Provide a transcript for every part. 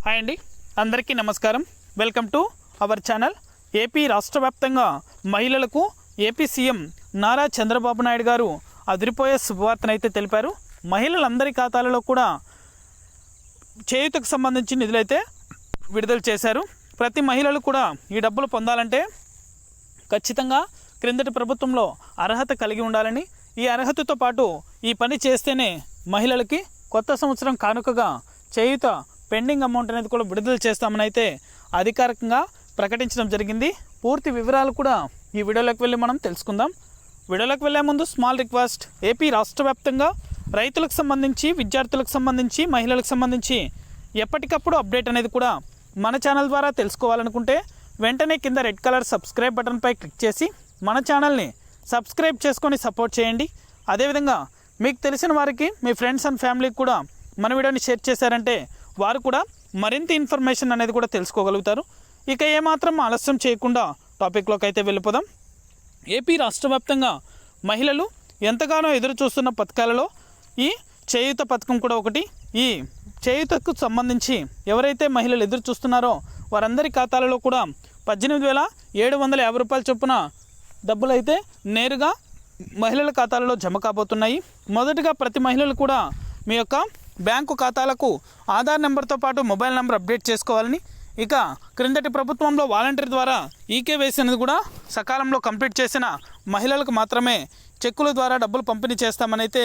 Hi అండి, అందరికీ నమస్కారం. Welcome to our channel. AP రాష్ట్ర వ్యాప్తంగా మహిళలకు ఏపీ సీఎం నారా చంద్రబాబు నాయుడు గారు అదిరిపోయే శుభవార్తనైతే తెలిపారు. మహిళలందరి ఖాతాలలో కూడా చేయూతకు సంబంధించి నిధులైతే విడుదల చేశారు. ప్రతి మహిళలు కూడా ఈ డబ్బులు పొందాలంటే ఖచ్చితంగా క్రిందటి ప్రభుత్వంలో అర్హత కలిగి ఉండాలని, ఈ అర్హతతో పాటు ఈ పని చేస్తేనే మహిళలకి కొత్త సంవత్సరం కానుకగా చేయూత పెండింగ్ అమౌంట్ అనేది కూడా విడుదల చేస్తామని అయితే అధికారికంగా ప్రకటించడం జరిగింది. పూర్తి వివరాలు కూడా ఈ వీడియోలోకి వెళ్ళి మనం తెలుసుకుందాం. వీడియోలోకి వెళ్ళే ముందు స్మాల్ రిక్వెస్ట్, ఏపీ రాష్ట్ర వ్యాప్తంగా రైతులకు సంబంధించి, విద్యార్థులకు సంబంధించి, మహిళలకు సంబంధించి ఎప్పటికప్పుడు అప్డేట్ అనేది కూడా మన ఛానల్ ద్వారా తెలుసుకోవాలనుకుంటే వెంటనే కింద రెడ్ కలర్ సబ్స్క్రైబ్ బటన్పై క్లిక్ చేసి మన ఛానల్ని సబ్స్క్రైబ్ చేసుకొని సపోర్ట్ చేయండి. అదేవిధంగా మీకు తెలిసిన వారికి, మీ ఫ్రెండ్స్ అండ్ ఫ్యామిలీకి కూడా మన వీడియోని షేర్ చేశారంటే వారు కూడా మరింత ఇన్ఫర్మేషన్ అనేది కూడా తెలుసుకోగలుగుతారు. ఇక ఏమాత్రం ఆలస్యం చేయకుండా టాపిక్లోకి అయితే వెళ్ళిపోదాం. ఏపీ రాష్ట్ర వ్యాప్తంగా మహిళలు ఎంతగానో ఎదురు చూస్తున్న పథకాలలో ఈ చేయూత పథకం కూడా ఒకటి. ఈ చేయూతకు సంబంధించి ఎవరైతే మహిళలు ఎదురు చూస్తున్నారో వారందరి ఖాతాలలో కూడా 18,750 రూపాయల చొప్పున డబ్బులు అయితే నేరుగా మహిళల ఖాతాలలో జమ కాబోతున్నాయి. మొదటగా ప్రతి మహిళలు కూడా మీ యొక్క బ్యాంకు ఖాతాలకు ఆధార్ నెంబర్తో పాటు మొబైల్ నెంబర్ అప్డేట్ చేసుకోవాలని, ఇక క్రిందటి ప్రభుత్వంలో వాలంటీర్ ద్వారా ఈకేవైసీ అనేది కూడా సకాలంలో కంప్లీట్ చేసిన మహిళలకు మాత్రమే చెక్కుల ద్వారా డబ్బులు పంపిణీ చేస్తామని అయితే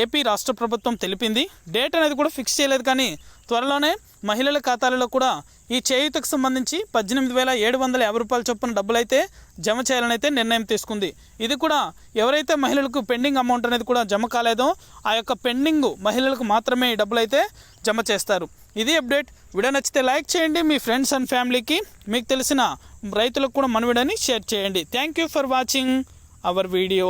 ఏపీ రాష్ట్ర ప్రభుత్వం తెలిపింది. డేట్ అనేది కూడా ఫిక్స్ చేయలేదు, కానీ త్వరలోనే మహిళల ఖాతాలలో కూడా ఈ చేయూతకు సంబంధించి 18,750 రూపాయల చొప్పున డబ్బులు అయితే జమ చేయాలని అయితే నిర్ణయం తీసుకుంది. ఇది కూడా ఎవరైతే మహిళలకు పెండింగ్ అమౌంట్ అనేది కూడా జమ కాలేదో ఆ యొక్క పెండింగ్ మహిళలకు మాత్రమే ఈ డబ్బులు అయితే జమ చేస్తారు. ఇది అప్డేట్. వీడియో నచ్చితే లైక్ చేయండి, మీ ఫ్రెండ్స్ అండ్ ఫ్యామిలీకి, మీకు తెలిసిన రైతులకు కూడా మన వీడియోని షేర్ చేయండి. Thank you for watching our video.